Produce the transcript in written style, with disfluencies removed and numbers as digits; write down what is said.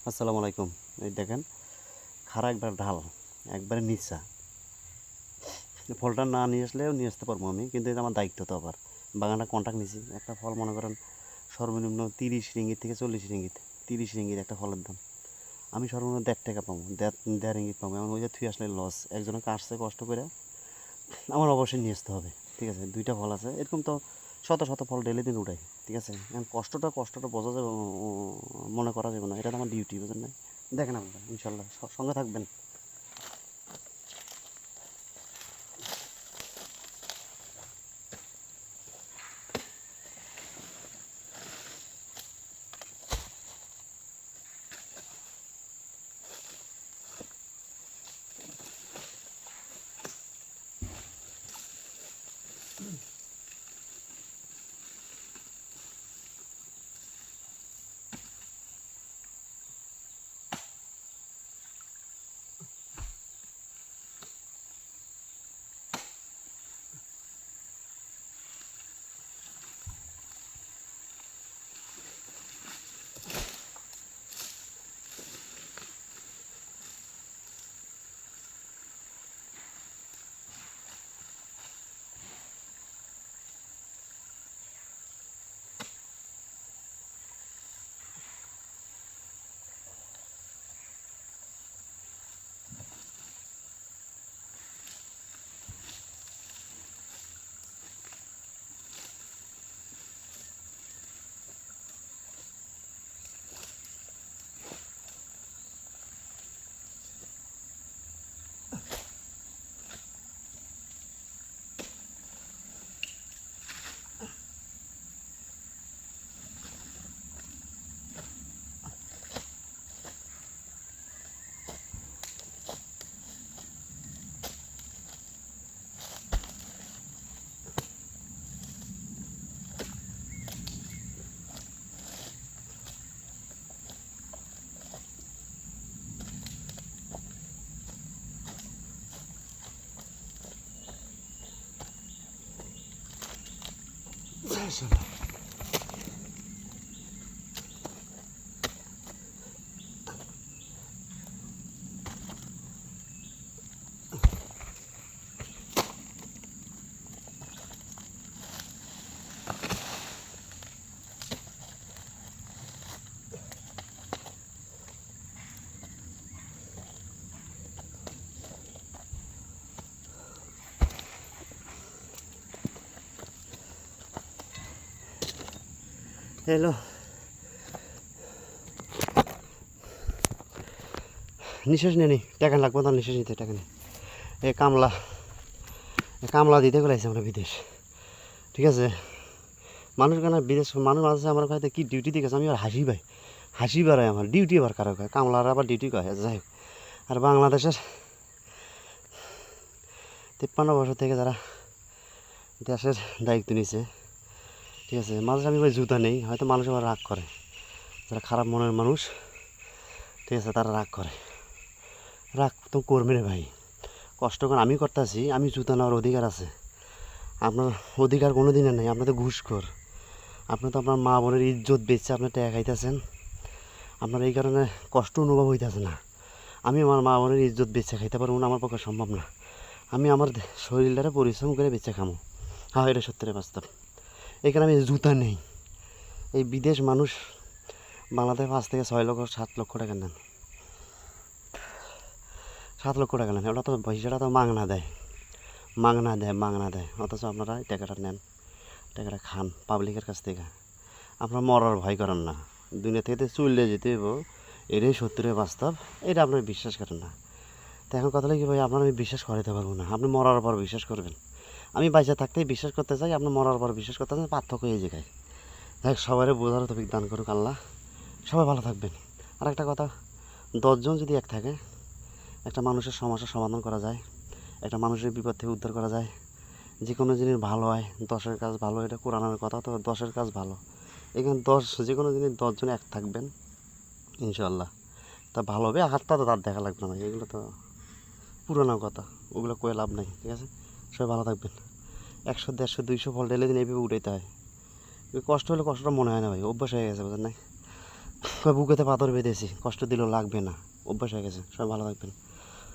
আসসালামু আলাইকুম। এই দেখেন খাড়া একবার ঢাল, একবারে নিচা। ফলটা না নিয়ে আসলেও নিয়ে আসতে পারবো আমি, কিন্তু এটা আমার দায়িত্ব। তো আবার বাগানটা কন্ট্রাক্ট নিছি। একটা ফল মনে করেন সর্বনিম্ন 30 রিঙ্গিত থেকে 40 রিঙ্গিত। 30 রিঙ্গিত একটা ফলের দাম। আমি সর্বনিম্ন 1.5 টাকা পাবো, 1.5 রিঙ্গিত পাবো। এমন ওই যে থুই আসলে লস। একজনে কাটছে কষ্ট করে, আমার অবশ্যই নিয়ে আসতে হবে। ঠিক আছে, 2টা ফল আছে এরকম। তো শত শত ফল ডেলি দিন উঠাই। ঠিক আছে, এখন কষ্টটা বোঝা যাবে, মনে করা যাবে না। এটা তো আমার ডিউটি, বুঝেন না? দেখেন আপনারা ইনশাল্লাহ সঙ্গে থাকবেন। হ্যালো, নিঃশ্বাস নিয়ে নি। টাকা লাগবে না, নিঃশ্বাস নিতে টাকা নেই। এ কামলা দিতে গেলাইছে আমরা বিদেশ। ঠিক আছে, মানুষ কেন বিদেশ, মানুষ আছে আমার কাছে কি ডিউটি দিয়ে গেছে। আমি আর হাসি বাড়াই আমার ডিউটি। আবার কারো কয় কামলার আবার ডিউটি কয়, যাই হোক। আর বাংলাদেশের 53 বছর থেকে যারা দেশের দায়িত্ব নিছে, ঠিক আছে, মাঝে আমি ভাই জুতা নেই, হয়তো মানুষ আবার রাগ করে। যারা খারাপ মনের মানুষ, ঠিক আছে, তারা রাগ করে। রাগ তো করবে রে ভাই, কষ্ট করে আমি করতেছি, আমি জুতা নেওয়ার অধিকার আছে। আপনার অধিকার কোনো দিনের নেই। আপনার তো ঘুষখোর। আপনি তো আপনার মা বোনের ইজ্জত বেচে আপনি টাকা খাইতেছেন। আপনার এই কারণে কষ্ট অনুভব হইতেছে না। আমি আমার মা বোনের ইজ্জত বেচে খাইতে পারবো না, আমার পক্ষে সম্ভব না। আমি আমার শরীরটারে পরিশ্রম করে বেচে খামো। হ্যাঁ, এটা সত্যি বাস্তব। এখানে আমি জুতা নেই। এই বিদেশ মানুষ বাংলাদেশে 5 থেকে 6 লক্ষ 7 লক্ষ টাকা নেন। 7 লক্ষ টাকা নেন, ওটা তো পয়সাটা তো মাংনা দেয়। অথচ আপনারা এই টাকাটা নেন, টাকাটা খান পাবলিকের কাছ থেকে। আপনার মরার ভয় করেন না, দুনিয়া থেকে চলে যেতে হইব, এটাই সত্যের বাস্তব। এটা আপনার বিশ্বাস করেন না। তো এখন কথা কি ভাই, আপনার আমি বিশ্বাস করাইতে পারবো না। আপনি মরার পর বিশ্বাস করবেন। আমি বাইচা থাকতেই বিশ্বাস করতে চাই, আপনি মরার পর বিশ্বাস করতে চান, পার্থক্য এই জায়গায়। দেখ, সবাই বোঝার তৌফিক দান করুক আল্লাহ। সবাই ভালো থাকবেন। আর একটা কথা, 10 জন যদি এক থাকে, একটা মানুষের সমস্যার সমাধান করা যায়, একটা মানুষের বিপদ থেকে উদ্ধার করা যায়। যে কোনো জিনিস ভালো হয়, 10-এর কাজ ভালো, এটা কোরআনের কথা। তো 10-এর কাজ ভালো। এখানে যে কোনো জিনিস 10 জন এক থাকবেন, ইনশাল্লাহ তা ভালো হবে। হাতটা তো তার দেখা লাগবে না, এগুলো তো পুরোনো কথা, ওগুলো কয়ে লাভ নাই। ঠিক আছে, সবাই ভালো থাকবেন। 100, 150, 200 ফল ডেলে দিন এইভাবে উঠাইতে হয়। কষ্ট হলে কষ্টটা মনে হয় না ভাই, অভ্যাস হয়ে গেছে, বুঝলেন না? বুকেতে পাথর বেঁধেছি, কষ্ট দিলেও লাগবে না, অভ্যাস হয়ে গেছে। সবাই ভালো থাকবেন।